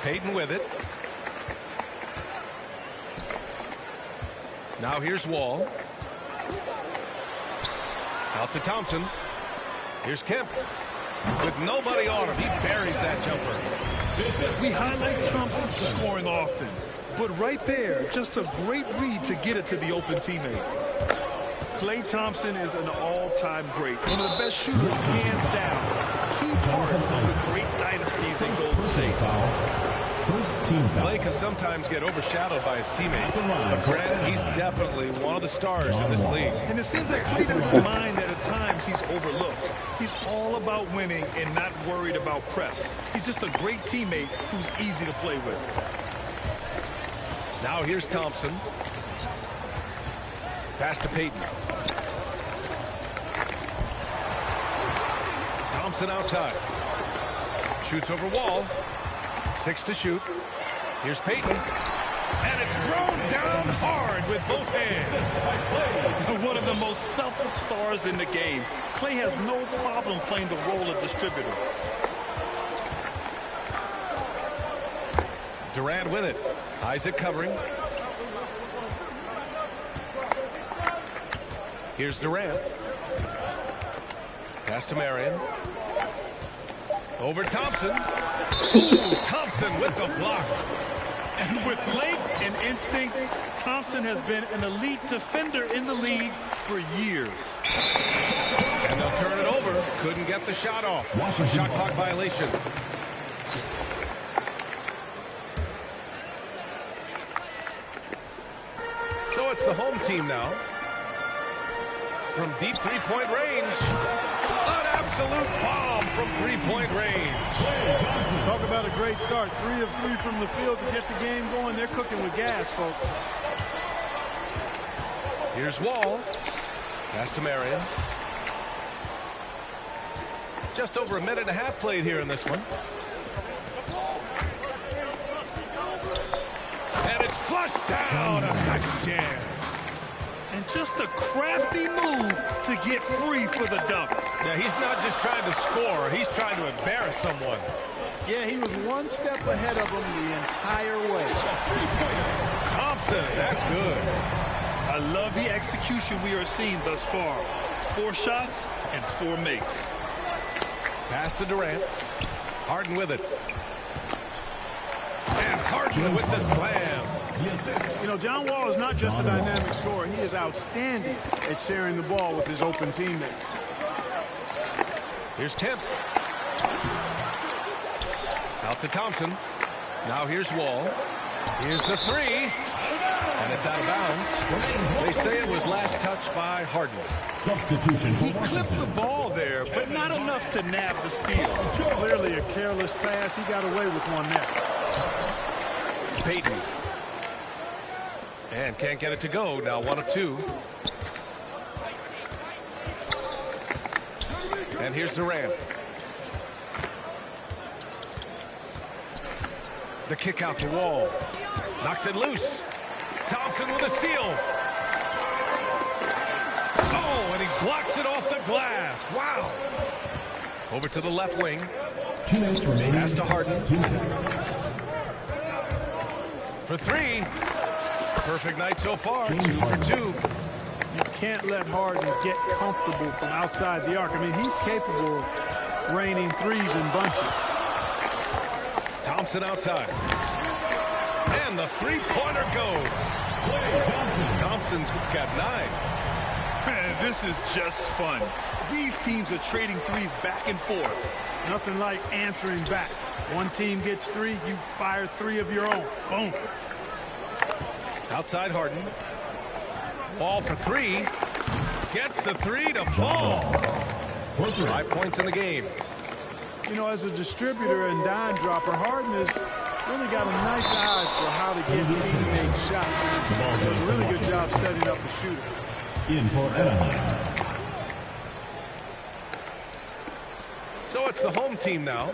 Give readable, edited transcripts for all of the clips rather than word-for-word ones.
Payton with it. Now here's Wall. Out to Thompson. Here's Kemp. With nobody on him, he buries that jumper. We highlight Thompson scoring often, but right there, just a great read to get it to the open teammate. Klay Thompson is an all-time great, one of the best shooters, hands down. Key part of the great dynasties in Golden State. Klay can sometimes get overshadowed by his teammates, but granted, he's definitely one of the stars in this league. And it seems like Klay doesn't mind that at times he's overlooked. He's all about winning and not worried about press. He's just a great teammate who's easy to play with. Now here's Thompson. Pass to Payton. Thompson outside. Shoots over Wall. 6 to shoot. Here's Payton. And it's thrown down hard with both hands. One of the most selfless stars in the game. Klay has no problem playing the role of distributor. Durant with it. Isaac covering. Here's Durant. Pass to Marion. Over Thompson. Ooh, Thompson with the block. And with length and instincts, Thompson has been an elite defender in the league for years. And they'll turn it over. Couldn't get the shot off. A shot clock violation. So it's the home team now. From deep three-point range. An absolute bomb from three-point range. Talk about a great start. 3 of 3 from the field to get the game going. They're cooking with gas, folks. Here's Wall. Pass to Marion. Just over a minute and a half played here in this one. And it's flushed down. A nice jam. And just a crafty move to get free for the dunk. Yeah, he's not just trying to score. He's trying to embarrass someone. Yeah, he was one step ahead of him the entire way. Thompson, that's good. I love the execution we are seeing thus far. 4 shots and 4 makes. Pass to Durant. Harden with it. And Harden with the slam. You know, John Wall is not just a dynamic scorer. He is outstanding at sharing the ball with his open teammates. Here's Kemp. Out to Thompson. Now here's Wall. Here's the 3. And it's out of bounds. They say it was last touched by Harden. Substitution. He clipped the ball there, but not enough to nab the steal. Clearly a careless pass. He got away with one there. Payton. And can't get it to go. Now 1 of 2. And here's Durant. The kick out to Wall. Knocks it loose. Thompson with a steal. Oh, and he blocks it off the glass. Wow. Over to the left wing. 2 minutes remaining. Pass to Harden. 2 minutes. For 3. Perfect night so far. James 2 for 2. You can't let Harden get comfortable from outside the arc. I mean, he's capable of raining threes in bunches. Thompson outside. And the three-pointer goes. Thompson's got 9. Man, this is just fun. These teams are trading threes back and forth. Nothing like answering back. One team gets 3, you fire 3 of your own. Boom. Outside Harden. Ball for 3. Gets the 3 to fall. 5 points in the game. You know, as a distributor and dime dropper, Harden has really got a nice eye for how to get teammates shots. He does a really good job setting up the shooter. In for Anaheim. So it's the home team now.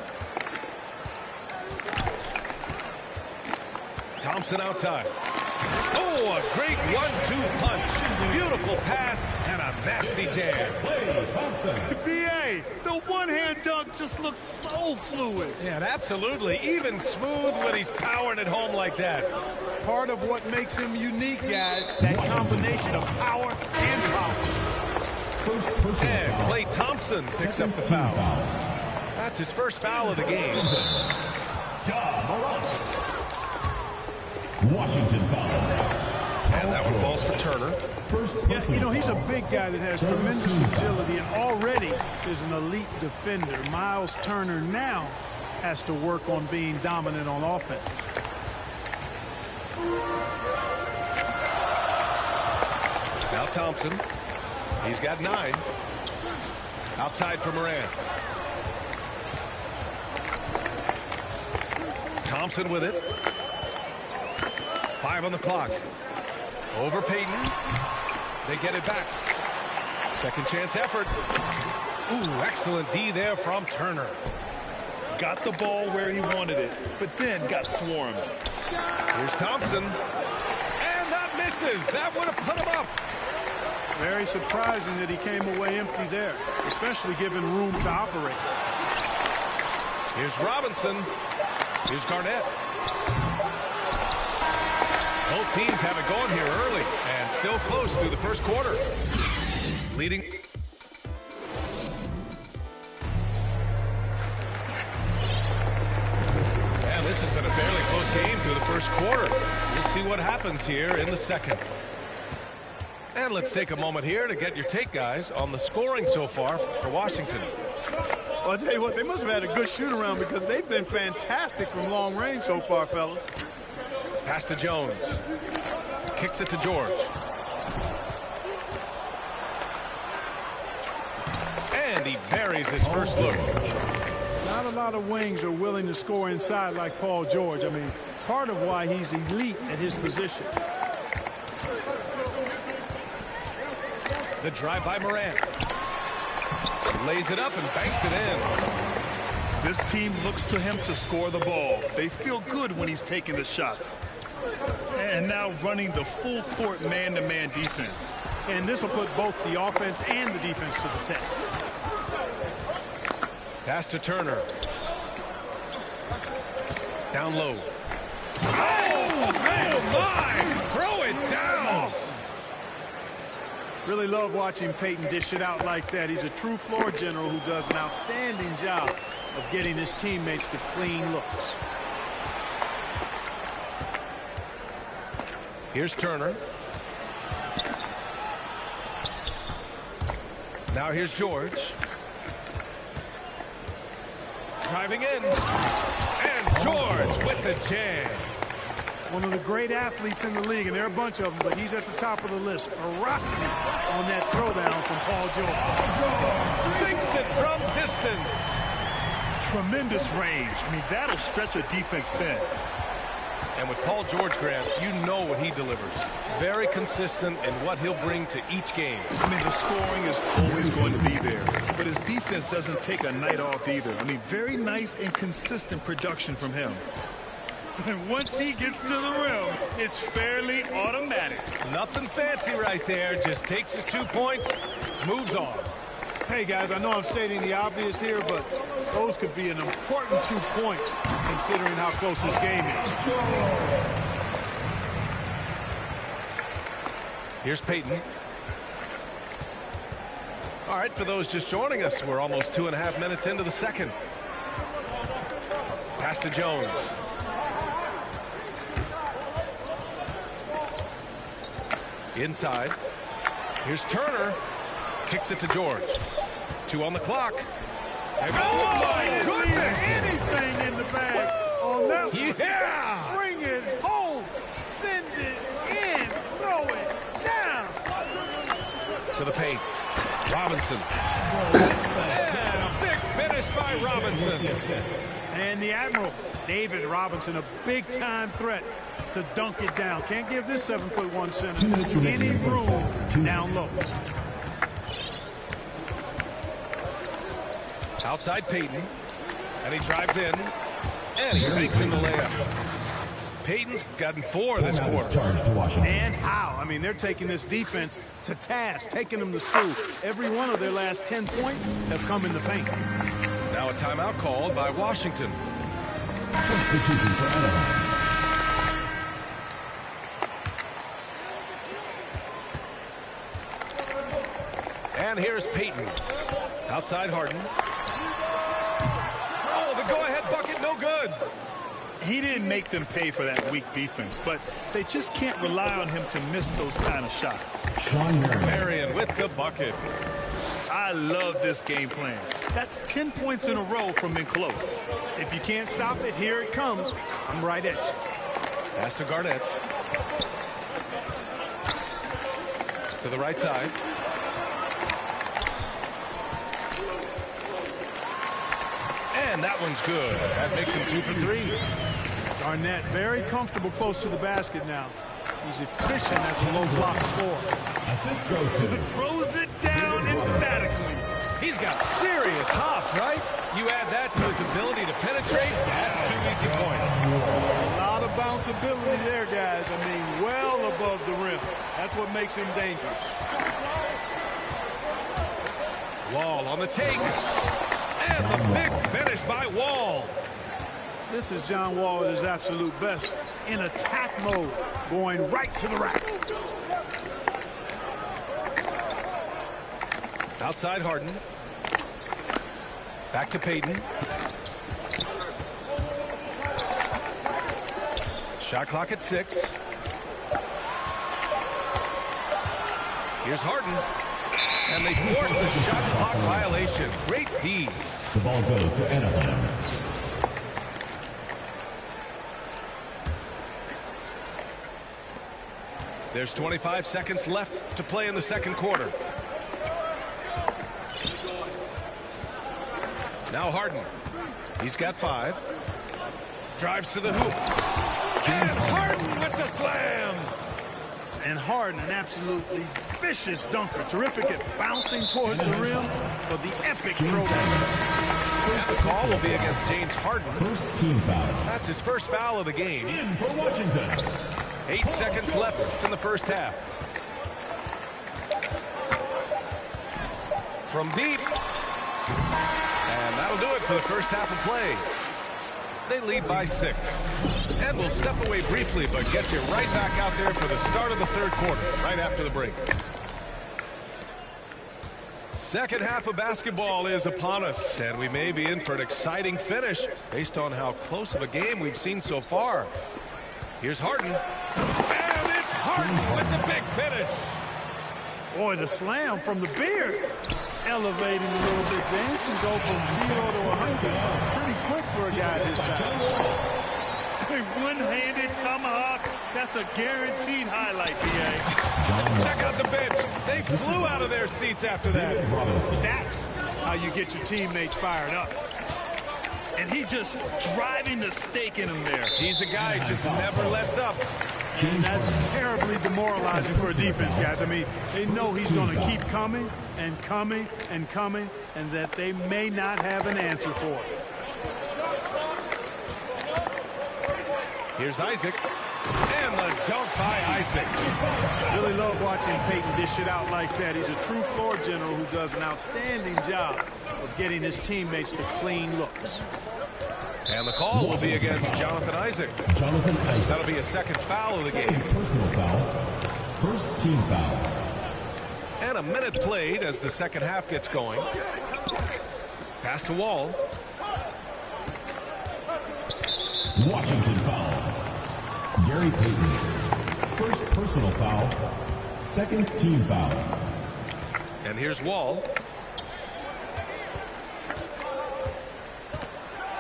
Thompson outside. Oh, a great 1-2 punch. Beautiful pass and a nasty jam. B.A., the one-hand dunk just looks so fluid. Yeah, absolutely. Even smooth when he's powering it home like that. Part of what makes him unique, guys, that combination of power and power. And Klay Thompson picks up the foul. That's his first foul of the game. Washington foul. And that one falls for Turner. Yeah, you know, he's a big guy that has tremendous agility and already is an elite defender. Miles Turner now has to work on being dominant on offense. Now Thompson. He's got 9. Outside for Morant. Thompson with it. 5 on the clock. Over Payton. They get it back. Second chance effort. Ooh, excellent D there from Turner. Got the ball where he wanted it, but then got swarmed. Here's Thompson. And that misses. That would have put him up. Very surprising that he came away empty there, especially given room to operate. Here's Robinson. Here's Garnett. Both teams have it going here early and still close through the first quarter. Leading. And this has been a fairly close game through the first quarter. We'll see what happens here in the second. And let's take a moment here to get your take, guys, on the scoring so far for Washington. Well, I'll tell you what, they must have had a good shoot-around because they've been fantastic from long range so far, fellas. Pass to Jones. Kicks it to George. And he buries his first look. Not a lot of wings are willing to score inside like Paul George. I mean, part of why he's elite at his position. The drive by Morant. Lays it up and banks it in. This team looks to him to score the ball. They feel good when he's taking the shots. And now running the full court man-to-man defense. And this will put both the offense and the defense to the test. Pass to Turner. Down low. Oh, man, my! Throw it down! Really love watching Payton dish it out like that. He's a true floor general who does an outstanding job of getting his teammates to clean looks. Here's Turner. Now here's George. Driving in. And George with the jam. One of the great athletes in the league, and there are a bunch of them, but he's at the top of the list. Ferocity on that throwdown from Paul George. Sinks it from distance. Tremendous range. I mean, that'll stretch a defense thin. And with Paul George, Grant, you know what he delivers. Very consistent in what he'll bring to each game. I mean, the scoring is always going to be there, but his defense doesn't take a night off either. I mean, very nice and consistent production from him. And once he gets to the rim, it's fairly automatic. Nothing fancy right there. Just takes his 2 points, moves on. Hey, guys, I know I'm stating the obvious here, but those could be an important 2 points considering how close this game is. Here's Payton. All right, for those just joining us, we're almost 2.5 minutes into the second. Pass to Jones. Inside. Here's Turner. Kicks it to George. 2 on the clock. Oh, my goodness! Anything in the bag on that one. Yeah! Bring it home. Send it in. Throw it down. To the paint. Robinson. And a big finish by Robinson. And the Admiral, David Robinson, a big-time threat to dunk it down. Can't give this 7'1" center any room down low. Outside Payton. And he drives in. And he makes him the layup. Payton's gotten 4 this quarter. And how? I mean, they're taking this defense to task, taking them to school. Every one of their last 10 points have come in the paint. Now a timeout called by Washington. Substitution for Anaheim. And here's Payton. Outside Harden. Oh, the go-ahead bucket, no good. He didn't make them pay for that weak defense, but they just can't rely on him to miss those kind of shots. Marion with the bucket. I love this game plan. That's 10 points in a row from in close. If you can't stop it, here it comes. I'm right at you. Pass to Garnett. To the right side. And that one's good. That makes him 2 for 3. Garnett very comfortable close to the basket now. He's efficient as a low block scorer. Assist goes to Throws it down emphatically. He's got serious hops, right? You add that to his ability to penetrate, that's 2 easy points. A lot of bounceability there, guys. I mean, well above the rim. That's what makes him dangerous. Wall on the take. And the big finish by Wall. This is John Wall at his absolute best. In attack mode, going right to the rack. Outside Harden. Back to Payton. Shot clock at 6. Here's Harden. And they force the shot clock violation. Great D. The ball goes to Anaheim. There's 25 seconds left to play in the second quarter. Now Harden. He's got 5. Drives to the hoop. And Harden with the slam. And Harden, an absolutely vicious dunker. Terrific at bouncing towards the rim, but the epic throwdown. And the call will be against James Harden. First team foul. That's his first foul of the game. In for Washington. 8 seconds left in the first half. From deep. And that'll do it for the first half of play. They lead by 6. And we'll step away briefly, but get you right back out there for the start of the third quarter, right after the break. Second half of basketball is upon us, and we may be in for an exciting finish based on how close of a game we've seen so far. Here's Harden. And it's Harden with the big finish. Boy, the slam from the beard. Elevating a little bit. James can go from 0 to 100 pretty quick for a guy this size. A one-handed tomahawk. That's a guaranteed highlight, B.A. Check out the bench. They flew out of their seats after that. That's how you get your teammates fired up. And he just driving the stake in him there. He's a guy who just never lets up. And that's terribly demoralizing for a defense, guys. I mean, they know he's going to keep coming and coming and coming, and that they may not have an answer for it. Here's Isaac. And the dunk by Isaac. Really love watching Payton dish it out like that. He's a true floor general who does an outstanding job of getting his teammates to clean looks. And the call will be against Jonathan Isaac. Jonathan Isaac. That'll be a second foul of the game. Personal foul. First team foul. And a minute played as the second half gets going. Pass to Wall. Washington foul. Gary Payton. First personal foul. Second team foul. And here's Wall.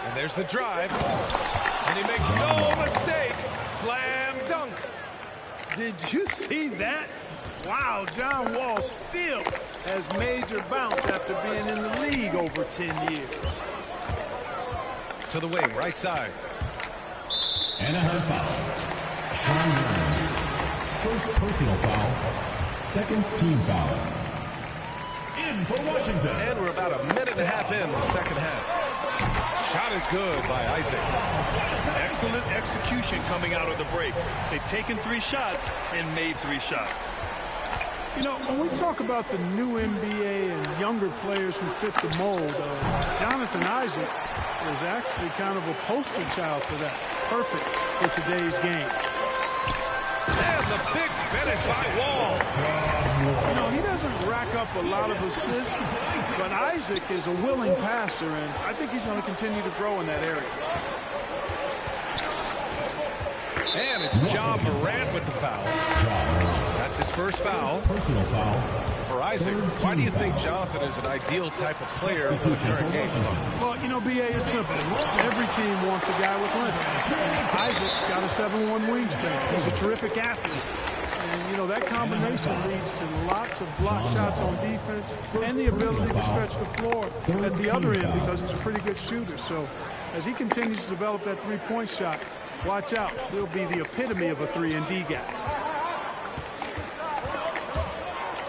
And there's the drive. And he makes no mistake. Slam dunk. Did you see that? Wow, John Wall still has major bounce after being in the league over 10 years. To the wing, right side. Anaheim foul. Sean Young. First personal foul. Second team foul. In for Washington. And we're about a minute and a half in the second half. Shot is good by Isaac. Excellent execution coming out of the break. They've taken 3 shots and made 3 shots. You know, when we talk about the new NBA and younger players who fit the mold, Jonathan Isaac is actually kind of a poster child for that. Perfect for today's game. And the big finish by Wall. You know, he doesn't rack up a lot of assists, but Isaac is a willing passer, and I think he's going to continue to grow in that area. And it's Ja Morant with the foul. That's his first foul. Personal foul. For Isaac, why do you think Jonathan is an ideal type of player for the current game? Well, you know, B.A., it's simple. Every team wants a guy with length. Isaac's got a 7'1" wingspan. He's a terrific athlete. And, you know, that combination leads to lots of block shots on defense and the ability to stretch the floor at the other end because he's a pretty good shooter. So as he continues to develop that three-point shot, watch out. He'll be the epitome of a 3-and-D guy.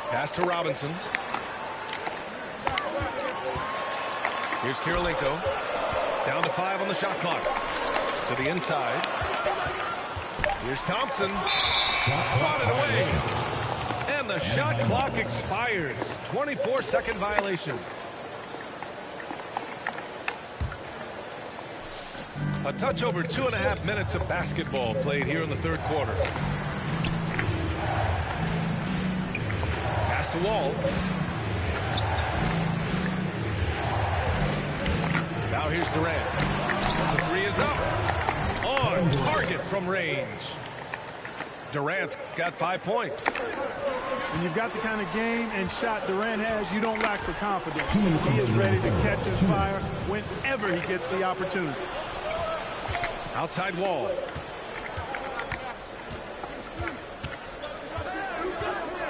Pass to Robinson. Here's Kirilenko. Down to 5 on the shot clock. To the inside. Here's Thompson. Swatted away. And the shot clock expires. 24-second violation. A touch over 2.5 minutes of basketball played here in the third quarter. Pass to Wall. Now here's Durant. The 3 is up. On target from range. Durant's got 5 points. When you've got the kind of game and shot Durant has, you don't lack for confidence. He is ready to catch his fire whenever he gets the opportunity. Outside Wall.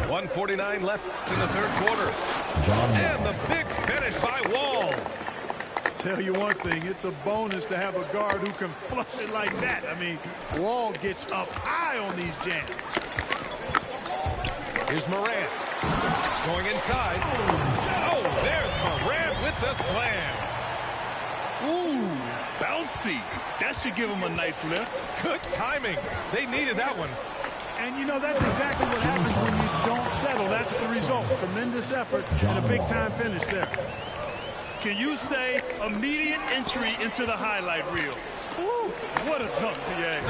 .149 left in the third quarter. And the big finish by Wall. Tell you one thing, it's a bonus to have a guard who can flush it like that. I mean, Wall gets up high on these jams. Here's Morant. Going inside. Oh, there's Morant with the slam. Ooh, bouncy. That should give him a nice lift. Good timing. They needed that one. And, you know, that's exactly what happens when you don't settle. That's the result. Tremendous effort and a big-time finish there. Can you say immediate entry into the highlight reel? Ooh, what a dunk, B.A.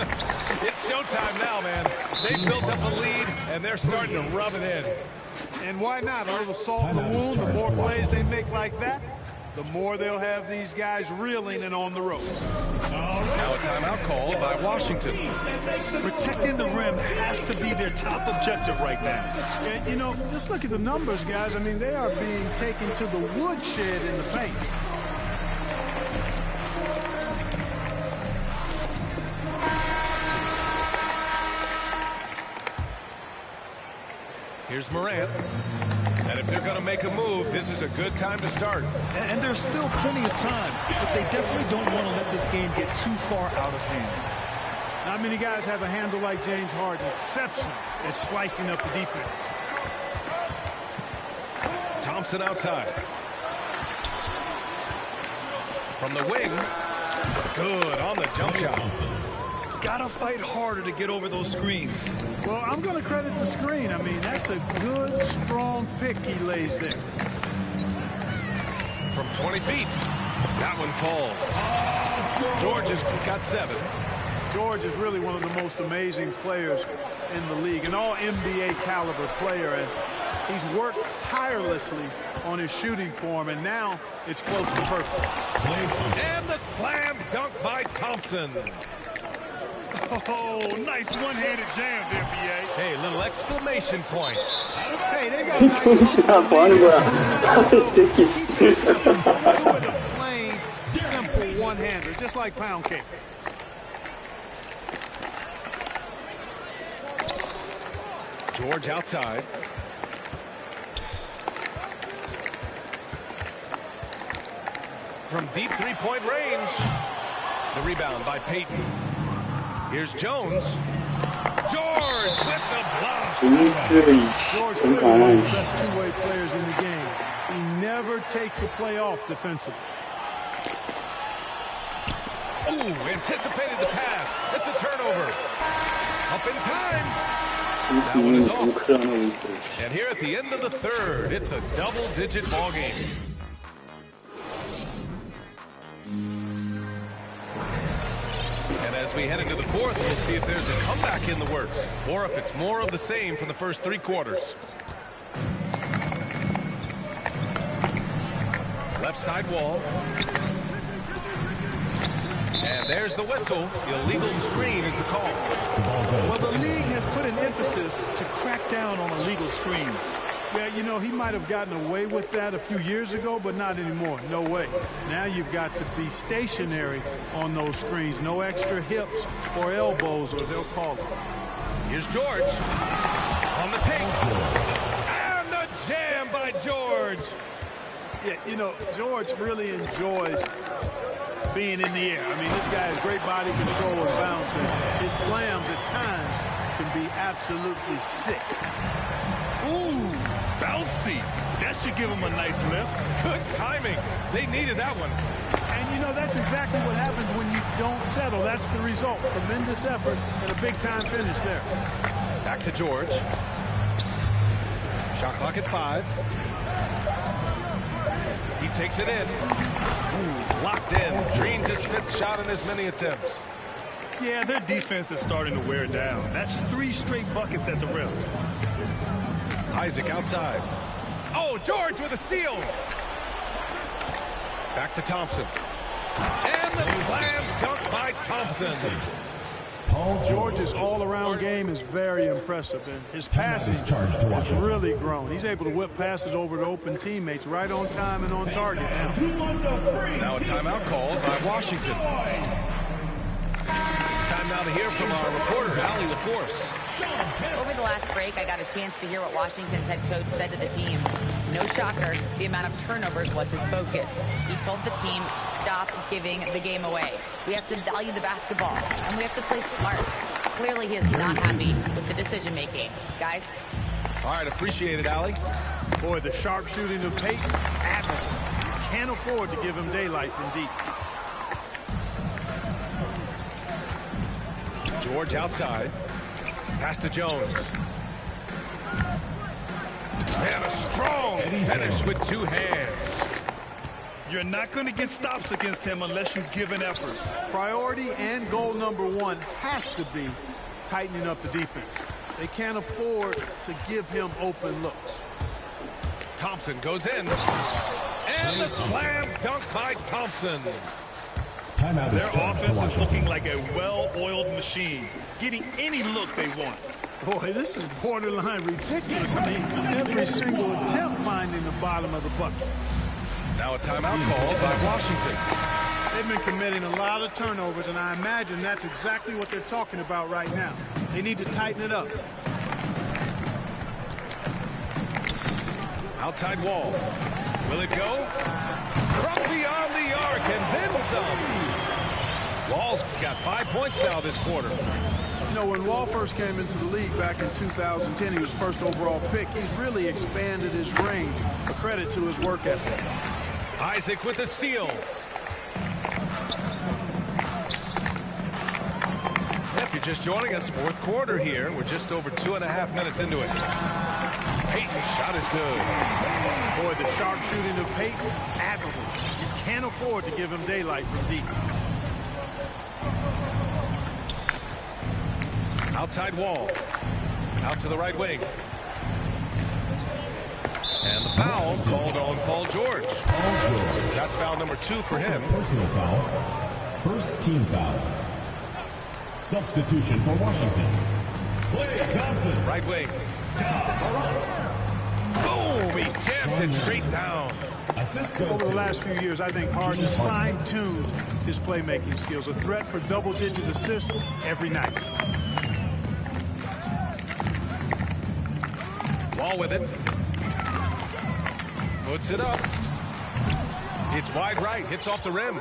It's showtime now, man. They built up a lead, and they're starting to rub it in. And why not? A little salt in the wound. The more plays they make like that, the more they'll have these guys reeling and on the ropes. Now a timeout called by Washington. Protecting the rim has to be their top objective right now. And, you know, just look at the numbers, guys. I mean, they are being taken to the woodshed in the paint. Here's Morant. And if they're going to make a move, this is a good time to start. And there's still plenty of time, but they definitely don't want to let this game get too far out of hand. Not many guys have a handle like James Harden. Exceptional at slicing up the defense. Thompson outside. From the wing. Good on the jump shot. Gotta fight harder to get over those screens. Well, I'm going to credit the screen. I mean, that's a good, strong pick he lays there. From 20 feet. That one falls. George has got 7. George is really one of the most amazing players in the league, an all-NBA caliber player, and he's worked tirelessly on his shooting form, and now it's close to perfect. And the slam dunk by Thompson. Oh, nice one-handed jam there, B.A. Hey, little exclamation point. Hey, they got nice 뭐 하는 거야? 이 새끼. Keep it simple. Go with a plain, simple one-hander, just like pound cake. George outside. From deep three-point range. The rebound by Payton. Here's Jones. George with the block. George clearly one of the best two-way players in the game. He never takes a play off defensively. Ooh, anticipated the pass. It's a turnover. Up in time. That one is off. And here at the end of the third, it's a double-digit ball game. And as we head into the fourth, we'll see if there's a comeback in the works, or if it's more of the same from the first three quarters. Left side wall. And there's the whistle. Illegal screen is the call. Well, the league has put an emphasis to crack down on illegal screens. Yeah, you know, he might have gotten away with that a few years ago, but not anymore. No way. Now you've got to be stationary on those screens. No extra hips or elbows, or they'll call it. Here's George on the take. And the jam by George. Yeah, you know, George really enjoys being in the air. I mean, this guy has great body control and bounce, and his slams at times can be absolutely sick. Ooh, bouncy. That should give him a nice lift. Good timing. They needed that one. And, you know, that's exactly what happens when you don't settle. That's the result. Tremendous effort and a big-time finish there. Back to George. Shot clock at 5. He takes it in. Ooh, he's locked in. Dreams his 5th shot in as many attempts. Yeah, their defense is starting to wear down. That's 3 straight buckets at the rim. Isaac outside. Oh, George with a steal. Back to Thompson. And the slam dunk by Thompson. George's all-around game is very impressive, and his passing has really grown. He's able to whip passes over to open teammates right on time and on target now. Now a timeout called by Washington. Time now to hear from our reporter, Allie LaForce. Over the last break, I got a chance to hear what Washington's head coach said to the team. No shocker, the amount of turnovers was his focus. He told the team, stop giving the game away. We have to value the basketball, and we have to play smart. Clearly, he is not happy with the decision-making. Guys? All right, appreciate it, Allie. Boy, the sharp shooting of Payton, admirable. Can't afford to give him daylight from deep. George outside. Pass to Jones. And a strong finish with 2 hands. You're not going to get stops against him unless you give an effort. Priority and goal number 1 has to be tightening up the defense. They can't afford to give him open looks. Thompson goes in. And the slam dunk by Thompson. Their offense is looking like a well-oiled machine, getting any look they want. Boy, this is borderline ridiculous. I mean, every single attempt finding the bottom of the bucket. Now a timeout called by Washington. They've been committing a lot of turnovers, and I imagine that's exactly what they're talking about right now. They need to tighten it up. Outside wall. Will it go? From beyond the arc and then some. Wall's got 5 points now this quarter. You know, when Wall first came into the league back in 2010, he was first overall pick. He's really expanded his range, a credit to his work ethic. Isaac with the steal. If you're just joining us, 4th quarter here. We're just over 2.5 minutes into it. Payton's shot is good. Boy, the sharp shooting of Payton, admirable. You can't afford to give him daylight from deep. Outside wall. Out to the right wing. And the foul called on Paul George. That's foul number 2 for him. Personal foul. First team foul. Substitution for Washington. Klay Thompson. Right wing. Boom! He jams it straight down. Assist Over the last few years, I think Harden has fine-tuned his playmaking skills. A threat for double-digit assists every night. Ball with it. Puts it up. It's wide right. Hits off the rim.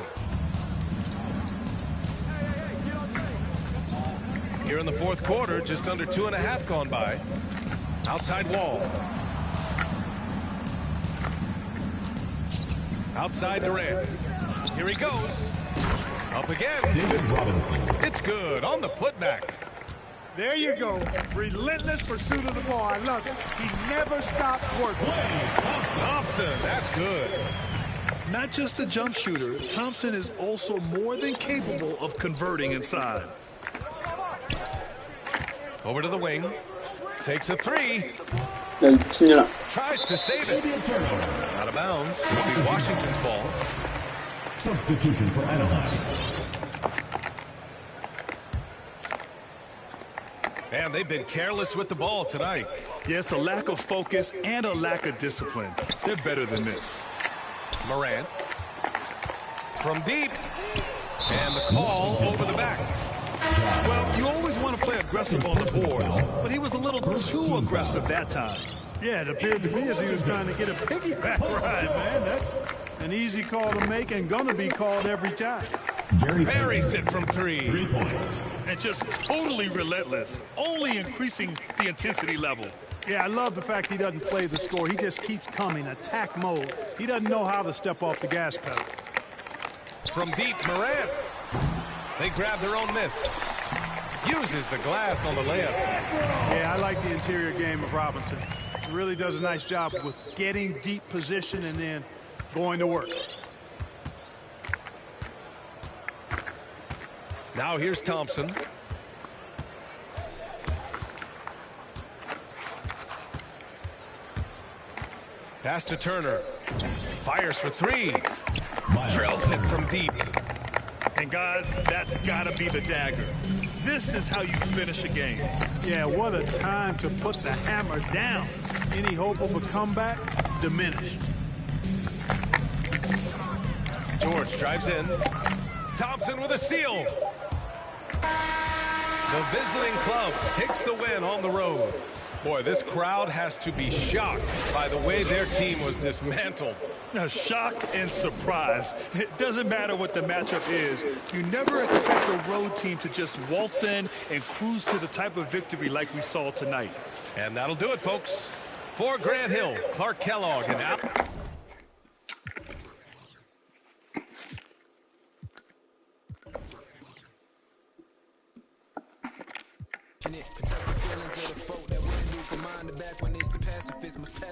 Here in the fourth quarter, just under 2.5 gone by. Outside wall. Outside Durant. Here he goes. Up again. David Robinson. It's good on the putback. There you go. Relentless pursuit of the ball. I love it. He never stopped working. Thompson, that's good. Not just a jump shooter, Thompson is also more than capable of converting inside. Over to the wing. Takes a three. 야, 진현아. Tries to save it. Out of bounds. It'll be Washington's ball. Substitution for Anaheim. And they've been careless with the ball tonight. Yeah, it's a lack of focus and a lack of discipline. They're better than this. Morant. From deep. And the call over the back. Well, you always want to play aggressive on the boards, but he was a little too aggressive that time. Yeah, it appeared to me as he was trying to get a piggyback ride, man. That's an easy call to make and gonna be called every time. Gary Buries it from 3. 3 points. And just totally relentless, only increasing the intensity level. Yeah, I love the fact he doesn't play the score. He just keeps coming, attack mode. He doesn't know how to step off the gas pedal. From deep, Morant. They grab their own miss. Uses the glass on the layup. Yeah, I like the interior game of Robinson. He really does a nice job with getting deep position and then going to work. Now here's Thompson. Pass to Turner. Fires for 3. Drills it from deep. And guys, that's got to be the dagger. This is how you finish a game. Yeah, what a time to put the hammer down. Any hope of a comeback diminished. George drives in. Thompson with a steal. The visiting club takes the win on the road. Boy, this crowd has to be shocked by the way their team was dismantled. Now, shocked and surprised. It doesn't matter what the matchup is. You never expect a road team to just waltz in and cruise to the type of victory like we saw tonight. And that'll do it, folks. For Grant Hill, Clark Kellogg, and out. Protect the feelings of the folk that wouldn't do for mine. The back when it's the pacifists must pass.